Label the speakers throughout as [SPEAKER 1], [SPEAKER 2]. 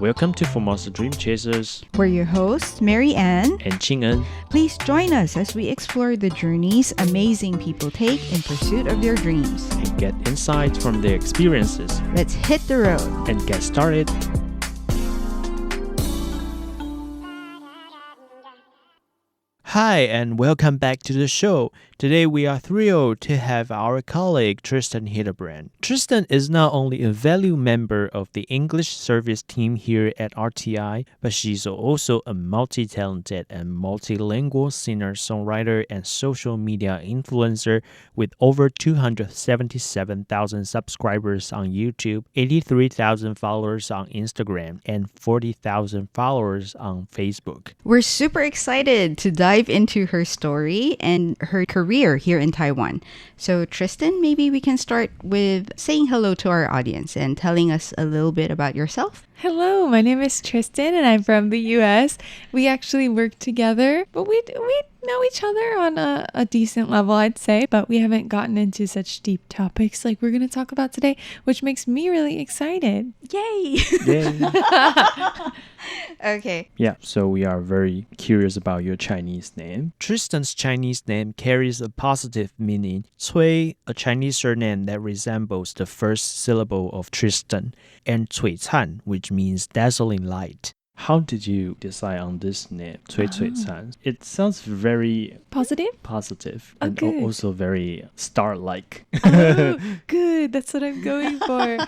[SPEAKER 1] Welcome to Formosa Dream Chasers.
[SPEAKER 2] We're your hosts, Mary Ann
[SPEAKER 1] and Qing-en.
[SPEAKER 2] Please join us as we explore the journeys amazing people take in pursuit of their dreams.
[SPEAKER 1] And get insights from their experiences.
[SPEAKER 2] Let's hit the road.
[SPEAKER 1] And get started. Hi, and welcome back to the show. Today we are thrilled to have our colleague Tristan Hilderbrand. Tristan is not only a valued member of the English service team here at RTI, but she's also a multi-talented and multilingual singer-songwriter and social media influencer with over 277,000 subscribers on YouTube, 83,000 followers on Instagram, and 40,000 followers on Facebook.
[SPEAKER 2] We're super excited to dive into her story and her career here in Taiwan. So Tristan, maybe we can start with saying hello to our audience and telling us a little bit about yourself.
[SPEAKER 3] Hello, my name is Tristan and I'm from the US. We actually work together, but we know each other on a decent level, I'd say, but we haven't gotten into such deep topics like we're going to talk about today, which makes me really excited.
[SPEAKER 2] Yay! Okay.
[SPEAKER 1] Yeah, so we are very curious about your Chinese name. Tristan's Chinese name carries a positive meaning. Cui, a Chinese surname that resembles the first syllable of Tristan, and Cui Can, which means dazzling light. How did you decide on this name, Cui Can? It sounds very
[SPEAKER 3] positive,
[SPEAKER 1] and
[SPEAKER 3] good.
[SPEAKER 1] Also very star-like.
[SPEAKER 3] Oh, good. That's what I'm going for.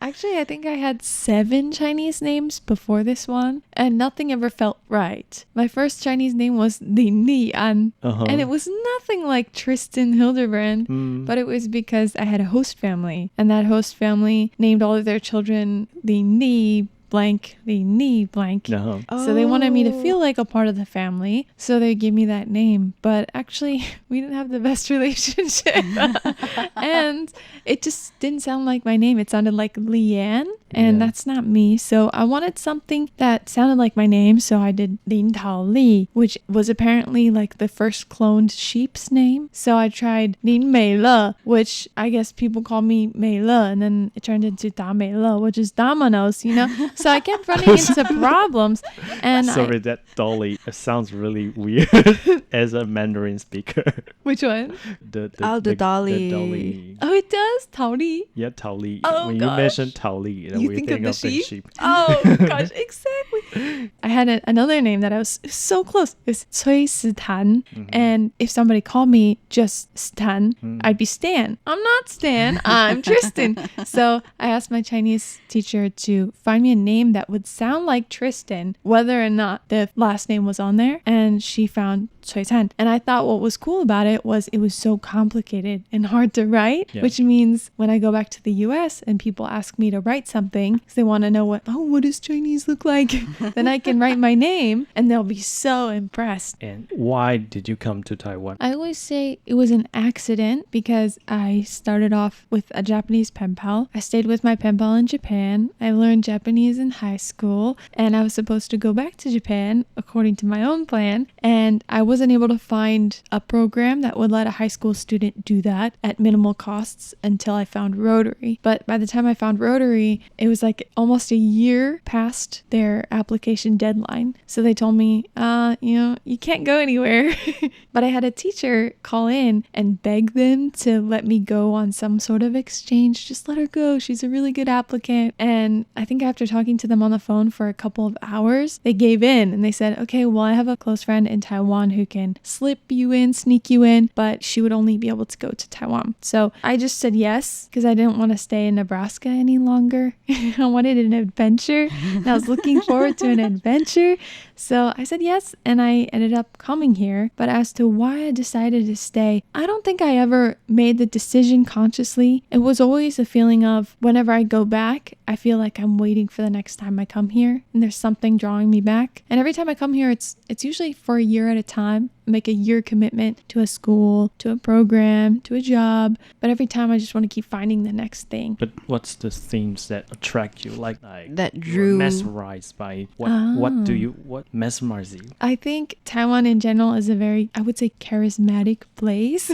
[SPEAKER 3] Actually, I think I had 7 Chinese names before this one, and nothing ever felt right. My first Chinese name was Lin Li An, and it was nothing like Tristan Hilderbrand, but it was because I had a host family, and that host family named all of their children Lin Li blank, Lin Li blank. So they wanted me to feel like a part of the family, so they gave me that name. But actually, we didn't have the best relationship. And it just didn't sound like my name. It sounded like Lian, and that's not me. So I wanted something that sounded like my name, so I did Lin Tao Li, which was apparently like the first cloned sheep's name. So I tried Lin Mei Le, which I guess people call me Mei Le, and then it turned into Da Mei Le, which is Dominoes, you know? So I kept running into problems. And
[SPEAKER 1] Sorry, that Dolly sounds really weird as a Mandarin speaker.
[SPEAKER 3] Which one?
[SPEAKER 2] The Dolly.
[SPEAKER 1] The Dolly.
[SPEAKER 3] Oh, it does? Tao Li?
[SPEAKER 1] Yeah, Tao Li.
[SPEAKER 3] Oh,
[SPEAKER 1] when
[SPEAKER 3] gosh.
[SPEAKER 1] You mention Tao Li,
[SPEAKER 3] you
[SPEAKER 1] we
[SPEAKER 3] think of the sheep?
[SPEAKER 1] sheep.
[SPEAKER 3] Oh, gosh, exactly. I had another name that I was so close. It was Cui Stan. And if somebody called me just Stan, I'd be Stan. I'm not Stan. I'm Tristan. So I asked my Chinese teacher to find me a name that would sound like Tristan, whether or not the last name was on there. And she found Cui Can. And I thought what was cool about it was so complicated and hard to write, which means when I go back to the US and people ask me to write something because they want to know what does Chinese look like? Then I can write my name and they'll be so impressed.
[SPEAKER 1] And why did you come to Taiwan?
[SPEAKER 3] I always say it was an accident because I started off with a Japanese pen pal. I stayed with my pen pal in Japan. I learned Japanese in high school and I was supposed to go back to Japan according to my own plan, and I wasn't able to find a program that would let a high school student do that at minimal costs until I found Rotary. But by the time I found Rotary, it was like almost a year past their application deadline. So they told me, you can't go anywhere. But I had a teacher call in and beg them to let me go on some sort of exchange. Just let her go. She's a really good applicant. And I think after talking to them on the phone for a couple of hours, they gave in and they said, okay, well, I have a close friend in Taiwan who can slip you in, sneak you in, but she would only be able to go to Taiwan. So I just said yes because I didn't want to stay in Nebraska any longer. I wanted an adventure and I was looking forward to an adventure. So I said yes, and I ended up coming here. But as to why I decided to stay, I don't think I ever made the decision consciously. It was always a feeling of whenever I go back, I feel like I'm waiting for the next time I come here, and there's something drawing me back. And every time I come here, it's usually for a year at a time. Make a year commitment to a school, to a program, to a job. But every time I just want to keep finding the next thing.
[SPEAKER 1] But what's the themes that attract you? Like
[SPEAKER 2] that drew,
[SPEAKER 1] you're mesmerized by what mesmerizes you?
[SPEAKER 3] I think Taiwan in general is a very, I would say, charismatic place.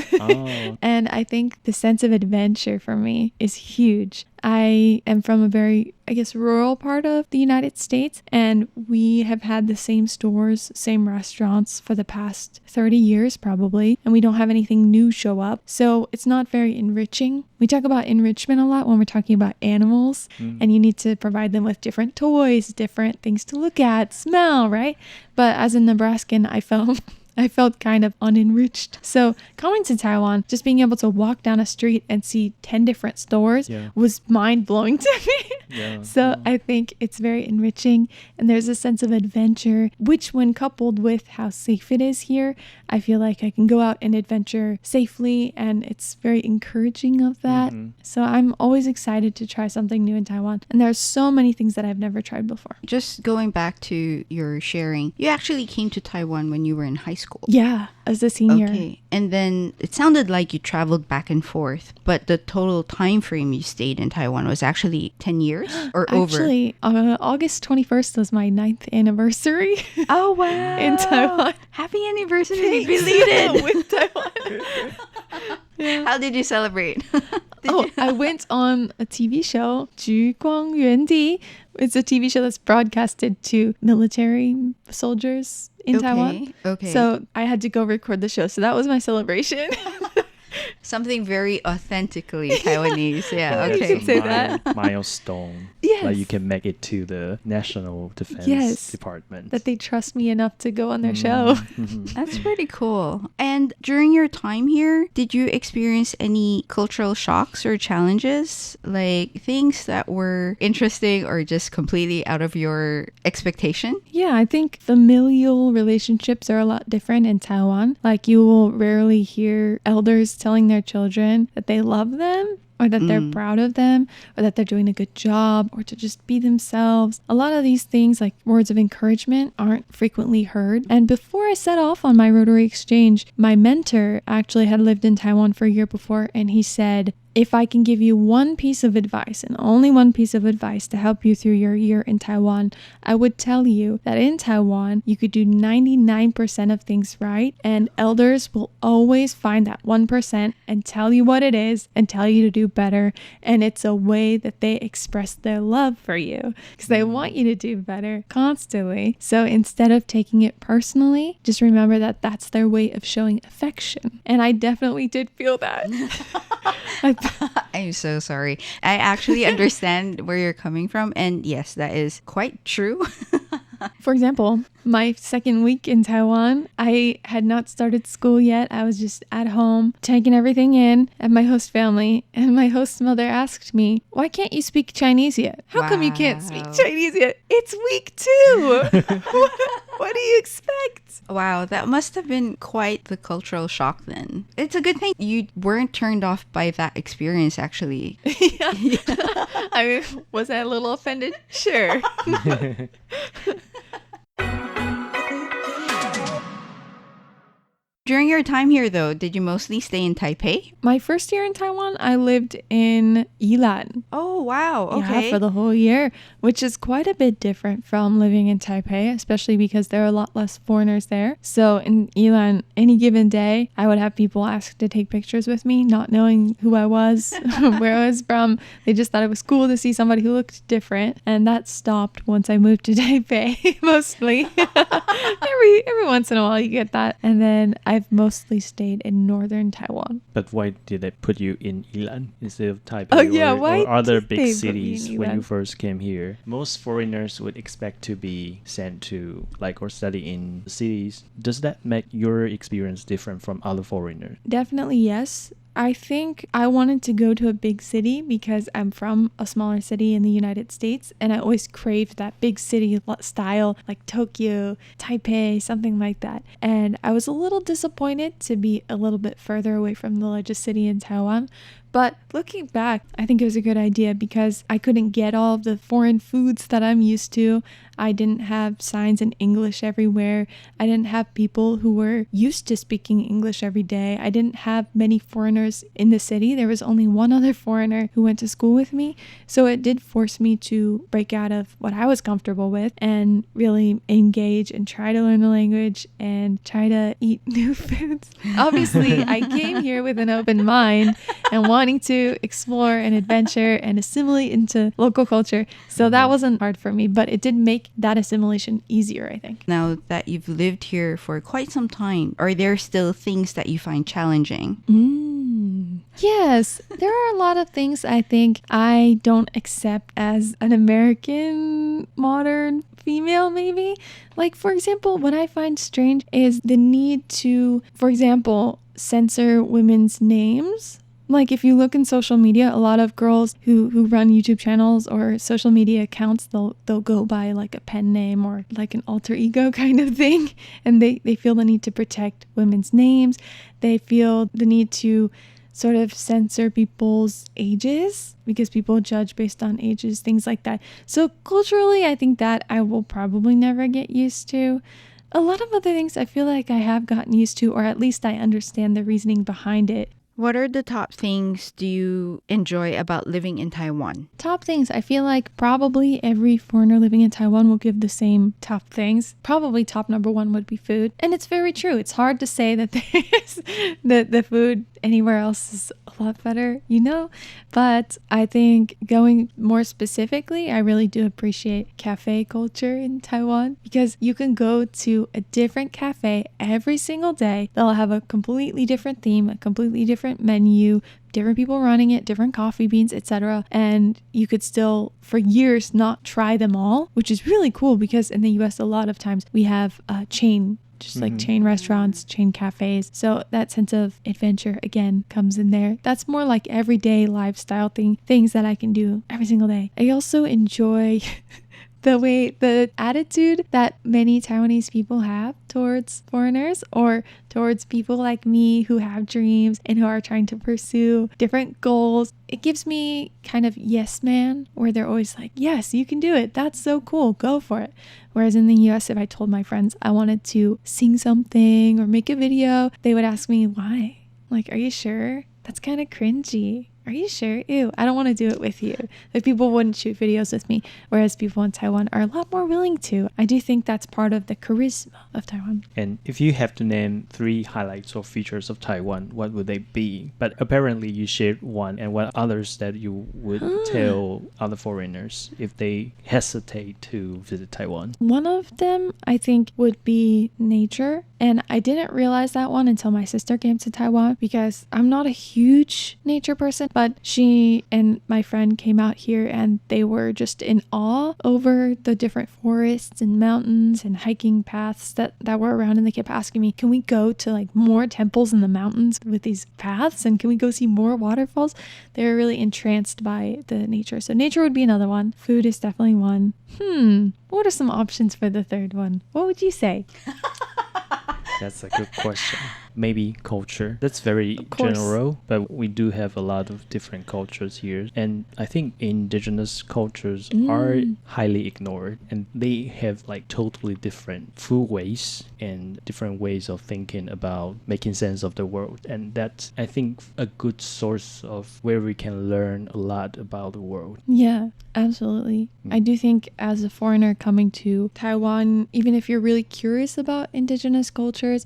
[SPEAKER 3] And I think the sense of adventure for me is huge. I am from a very, I guess, rural part of the United States, and we have had the same stores, same restaurants for the past 30 years probably, and we don't have anything new show up. So it's not very enriching. We talk about enrichment a lot when we're talking about animals, and you need to provide them with different toys, different things to look at, smell, right? But as a Nebraskan, I felt kind of unenriched. So coming to Taiwan, just being able to walk down a street and see 10 different stores was mind-blowing to me. So I think it's very enriching, and there's a sense of adventure, which when coupled with how safe it is here, I feel like I can go out and adventure safely, and it's very encouraging of that. So I'm always excited to try something new in Taiwan, and there are so many things that I've never tried before.
[SPEAKER 2] Just going back to your sharing, you actually came to Taiwan when you were in high school.
[SPEAKER 3] Yeah, as a senior.
[SPEAKER 2] Okay. And then it sounded like you traveled back and forth, but the total time frame you stayed in Taiwan was actually 10 years or over?
[SPEAKER 3] Actually, August 21st was my 9th anniversary.
[SPEAKER 2] Oh, wow.
[SPEAKER 3] In Taiwan.
[SPEAKER 2] Happy anniversary, belated.
[SPEAKER 3] With Taiwan.
[SPEAKER 2] How did you celebrate?
[SPEAKER 3] I went on a TV show, 菊光原地. It's a TV show that's broadcasted to military soldiers in Taiwan.
[SPEAKER 2] Okay.
[SPEAKER 3] So I had to go record the show. So that was my celebration.
[SPEAKER 2] Something very authentically Taiwanese. Yeah,
[SPEAKER 3] You
[SPEAKER 2] okay.
[SPEAKER 3] could say that.
[SPEAKER 1] Milestone.
[SPEAKER 3] Yes.
[SPEAKER 1] Like you can make it to the National Defense
[SPEAKER 3] Yes.
[SPEAKER 1] Department.
[SPEAKER 3] That they trust me enough to go on their show.
[SPEAKER 2] That's pretty cool. And during your time here, did you experience any cultural shocks or challenges? Like things that were interesting or just completely out of your expectation?
[SPEAKER 3] Yeah, I think familial relationships are a lot different in Taiwan. Like you will rarely hear elders telling their children that they love them, or that they're proud of them, or that they're doing a good job, or to just be themselves. A lot of these things, like words of encouragement, aren't frequently heard. And before I set off on my Rotary exchange, my mentor actually had lived in Taiwan for a year before, and he said, if I can give you one piece of advice, and only one piece of advice to help you through your year in Taiwan, I would tell you that in Taiwan, you could do 99% of things right, and elders will always find that 1% and tell you what it is and tell you to do better. And it's a way that they express their love for you because they want you to do better constantly. So instead of taking it personally, just remember that that's their way of showing affection. And I definitely did feel that.
[SPEAKER 2] I'm so sorry. I actually understand where you're coming from. And yes, that is quite true.
[SPEAKER 3] For example, my second week in Taiwan, I had not started school yet. I was just at home taking everything in at my host family. And my host mother asked me, why can't you speak Chinese yet? How come you can't speak Chinese yet? It's week 2. What do you expect?
[SPEAKER 2] Wow, that must have been quite the cultural shock then. It's a good thing you weren't turned off by that experience, actually.
[SPEAKER 3] Yeah. I mean, was I a little offended? Sure.
[SPEAKER 2] During your time here, though, did you mostly stay in Taipei?
[SPEAKER 3] My first year in Taiwan, I lived in Yilan.
[SPEAKER 2] Oh, wow. Okay.
[SPEAKER 3] Yeah, for the whole year, which is quite a bit different from living in Taipei, especially because there are a lot less foreigners there. So in Yilan, any given day, I would have people ask to take pictures with me, not knowing who I was, where I was from. They just thought it was cool to see somebody who looked different. And that stopped once I moved to Taipei, mostly. Every once in a while you get that. And then I've mostly stayed in northern Taiwan.
[SPEAKER 1] But why did they put you in Yilan instead of Taipei
[SPEAKER 3] Oh, yeah, why
[SPEAKER 1] or other
[SPEAKER 3] did
[SPEAKER 1] big
[SPEAKER 3] they put me
[SPEAKER 1] cities
[SPEAKER 3] in
[SPEAKER 1] when you
[SPEAKER 3] Yilan?
[SPEAKER 1] first came here? Most foreigners would expect to be sent to or study in cities. Does that make your experience different from other foreigners?
[SPEAKER 3] Definitely yes. I think I wanted to go to a big city because I'm from a smaller city in the United States, and I always craved that big city style, like Tokyo, Taipei, something like that. And I was a little disappointed to be a little bit further away from the largest city in Taiwan. But looking back, I think it was a good idea because I couldn't get all of the foreign foods that I'm used to. I didn't have signs in English everywhere. I didn't have people who were used to speaking English every day. I didn't have many foreigners in the city. There was only one other foreigner who went to school with me. So it did force me to break out of what I was comfortable with and really engage and try to learn the language and try to eat new foods. Obviously, I came here with an open mind and wanted wanting to explore and adventure and assimilate into local culture. So that wasn't hard for me, but it did make that assimilation easier, I think.
[SPEAKER 2] Now that you've lived here for quite some time, are there still things that you find challenging?
[SPEAKER 3] Yes, there are a lot of things I think I don't accept as an American modern female, maybe. Like, for example, what I find strange is the need to, for example, censor women's names. Like, if you look in social media, a lot of girls who run YouTube channels or social media accounts, they'll go by like a pen name or like an alter ego kind of thing. And they feel the need to protect women's names. They feel the need to sort of censor people's ages because people judge based on ages, things like that. So culturally, I think that I will probably never get used to. A lot of other things I feel like I have gotten used to, or at least I understand the reasoning behind it.
[SPEAKER 2] What are the top things do you enjoy about living in Taiwan?
[SPEAKER 3] Top things, I feel like probably every foreigner living in Taiwan will give the same top things. Probably top number one would be food. And it's very true. It's hard to say that that the food anywhere else is a lot better, you know? But I think going more specifically, I really do appreciate cafe culture in Taiwan because you can go to a different cafe every single day. They'll have a completely different theme, a completely different menu, different people running it, different coffee beans, etc. And you could still, for years, not try them all, which is really cool because in the US, a lot of times we have a chain, just like chain restaurants, chain cafes. So that sense of adventure, again, comes in there. That's more like everyday lifestyle things that I can do every single day. I also enjoy the attitude that many Taiwanese people have towards foreigners or towards people like me who have dreams and who are trying to pursue different goals. It gives me kind of yes man, where they're always like, yes, you can do it. That's so cool. Go for it. Whereas in the US, if I told my friends I wanted to sing something or make a video, they would ask me why. Like, are you sure? That's kind of cringy. Are you sure? Ew, I don't want to do it with you. Like, people wouldn't shoot videos with me, whereas people in Taiwan are a lot more willing to. I do think that's part of the charisma of Taiwan.
[SPEAKER 1] And if you have to name 3 highlights or features of Taiwan, what would they be? But apparently you shared one, and what others that you would tell other foreigners if they hesitate to visit Taiwan?
[SPEAKER 3] One of them, I think, would be nature. And I didn't realize that one until my sister came to Taiwan because I'm not a huge nature person, but she and my friend came out here and they were just in awe over the different forests and mountains and hiking paths that were around. And they kept asking me, can we go to like more temples in the mountains with these paths? And can we go see more waterfalls? They were really entranced by the nature. So nature would be another one. Food is definitely one. What are some options for the third one? What would you say?
[SPEAKER 1] That's a good question. Maybe culture. That's very general, but we do have a lot of different cultures here. And I think indigenous cultures are highly ignored, and they have like totally different food ways and different ways of thinking about making sense of the world. And that's, I think, a good source of where we can learn a lot about the world.
[SPEAKER 3] Yeah, absolutely. I do think as a foreigner coming to Taiwan, even if you're really curious about indigenous cultures,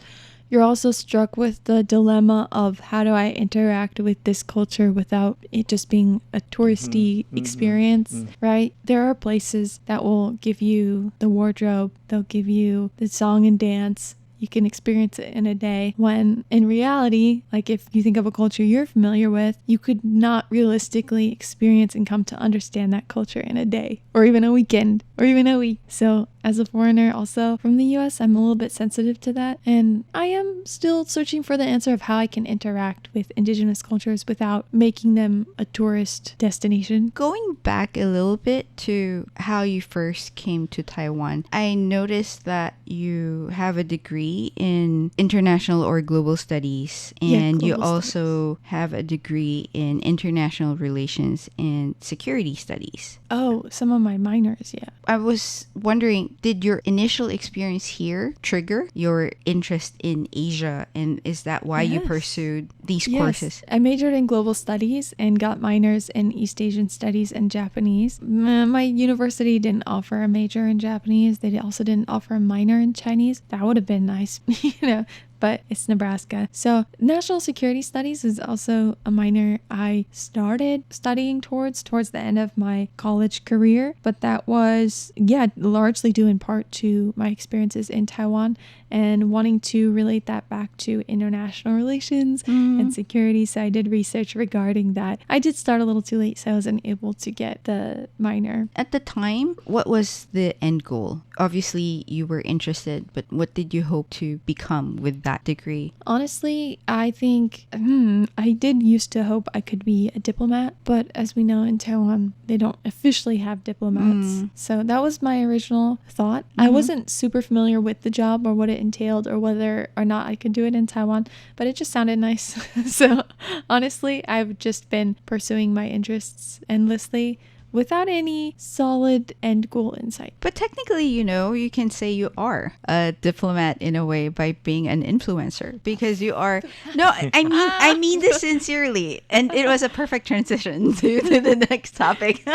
[SPEAKER 3] you're also struck with the dilemma of how do I interact with this culture without it just being a touristy experience, right? There are places that will give you the wardrobe, they'll give you the song and dance. You can experience it in a day, when in reality, like if you think of a culture you're familiar with, you could not realistically experience and come to understand that culture in a day or even a weekend or even a week. So as a foreigner also from the US, I'm a little bit sensitive to that. And I am still searching for the answer of how I can interact with indigenous cultures without making them a tourist destination.
[SPEAKER 2] Going back a little bit to how you first came to Taiwan, I noticed that you have a degree in international or global studies, and you also have a degree in international relations and security studies.
[SPEAKER 3] Oh, some of my minors, yeah.
[SPEAKER 2] I was wondering, did your initial experience here trigger your interest in Asia, and is that why you pursued these courses?
[SPEAKER 3] I majored in global studies and got minors in East Asian studies and Japanese. My university didn't offer a major in Japanese. They also didn't offer a minor in Chinese. That would have been nice, you know. but it's Nebraska. So national security studies is also a minor I started studying towards the end of my college career, but that was, largely due in part to my experiences in Taiwan and wanting to relate that back to international relations and security. So I did research regarding that. I did start a little too late, so I wasn't able to get the minor.
[SPEAKER 2] At the time, what was the end goal? Obviously, you were interested, but what did you hope to become with that degree?
[SPEAKER 3] Honestly, I think I did used to hope I could be a diplomat, but as we know in Taiwan, they don't officially have diplomats. So that was my original thought. I wasn't super familiar with the job or what it entailed or whether or not I could do it in Taiwan, but it just sounded nice. So honestly, I've just been pursuing my interests endlessly without any solid end goal in sight.
[SPEAKER 2] But technically, you can say you are a diplomat in a way by being an influencer, because you are. No, I mean this sincerely, and it was a perfect transition to the next topic.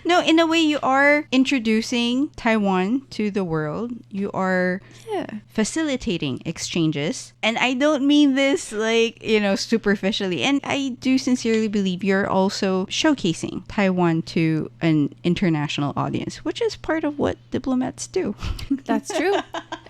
[SPEAKER 2] No, in a way, you are introducing Taiwan to the world. You are facilitating exchanges, and I don't mean this like superficially. And I do sincerely believe you're also showcasing Taiwan to an international audience, which is part of what diplomats do.
[SPEAKER 3] That's true.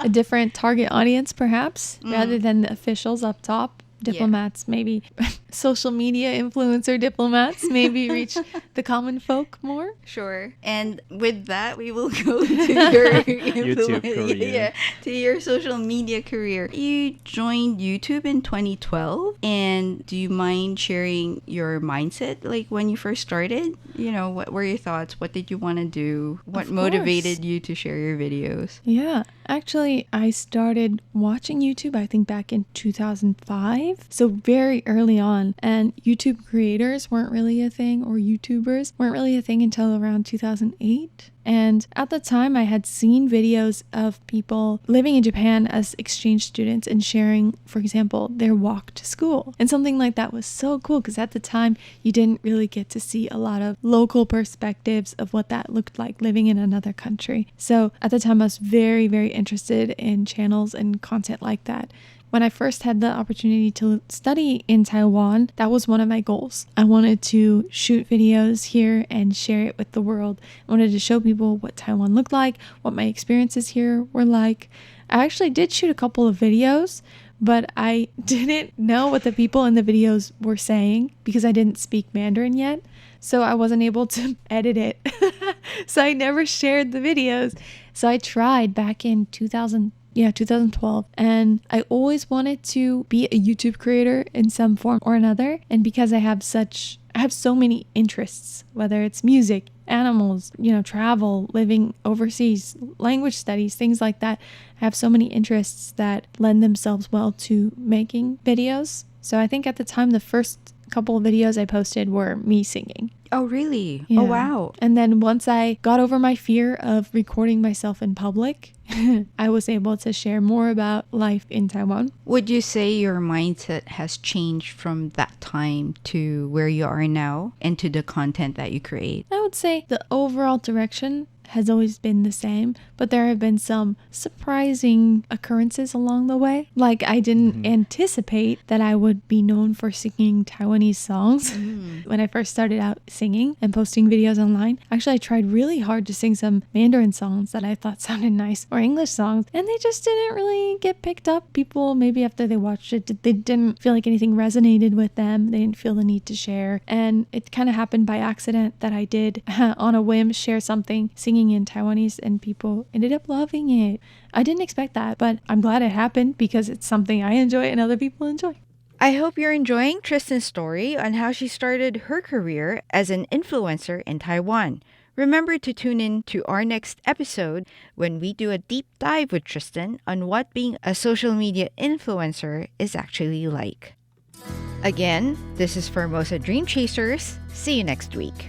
[SPEAKER 3] A different target audience, perhaps, rather than the officials up top. Diplomats, maybe social media influencer diplomats, maybe reach the common folk more.
[SPEAKER 2] Sure. And with that, we will go to your
[SPEAKER 1] YouTube career.
[SPEAKER 2] To your social media career. You joined YouTube in 2012, and do you mind sharing your mindset, like when you first started? What were your thoughts? What did you want to do? What motivated you to share your videos?
[SPEAKER 3] Yeah, actually, I started watching YouTube, I think back in 2005. So very early on, and YouTube creators weren't really a thing, or YouTubers weren't really a thing until around 2008. And at the time, I had seen videos of people living in Japan as exchange students and sharing, for example, their walk to school. And something like that was so cool because at the time, you didn't really get to see a lot of local perspectives of what that looked like living in another country. So at the time, I was very, very interested in channels and content like that. When I first had the opportunity to study in Taiwan, that was one of my goals. I wanted to shoot videos here and share it with the world. I wanted to show people what Taiwan looked like, what my experiences here were like. I actually did shoot a couple of videos, but I didn't know what the people in the videos were saying because I didn't speak Mandarin yet. So I wasn't able to edit it. So I never shared the videos. So I tried back in 2012. And I always wanted to be a YouTube creator in some form or another. And because I have so many interests, whether it's music, animals, travel, living overseas, language studies, things like that. I have so many interests that lend themselves well to making videos. So I think at the time, the first couple of videos I posted were me singing.
[SPEAKER 2] Oh, really?
[SPEAKER 3] Yeah.
[SPEAKER 2] Oh, wow.
[SPEAKER 3] And then once I got over my fear of recording myself in public, I was able to share more about life in Taiwan.
[SPEAKER 2] Would you say your mindset has changed from that time to where you are now and to the content that you create?
[SPEAKER 3] I would say the overall direction has always been the same, but there have been some surprising occurrences along the way. Like I didn't anticipate that I would be known for singing Taiwanese songs. When I first started out singing and posting videos online, actually I tried really hard to sing some Mandarin songs that I thought sounded nice, or English songs, and they just didn't really get picked up. People, maybe after they watched it, they didn't feel like anything resonated with them. They didn't feel the need to share. And it kind of happened by accident that I did on a whim share something singing in Taiwanese, and people ended up loving it. I didn't expect that, but I'm glad it happened because it's something I enjoy and other people enjoy.
[SPEAKER 2] I hope you're enjoying Tristan's story on how she started her career as an influencer in Taiwan. Remember to tune in to our next episode when we do a deep dive with Tristan on what being a social media influencer is actually like. Again, this is Formosa Dream Chasers. See you next week.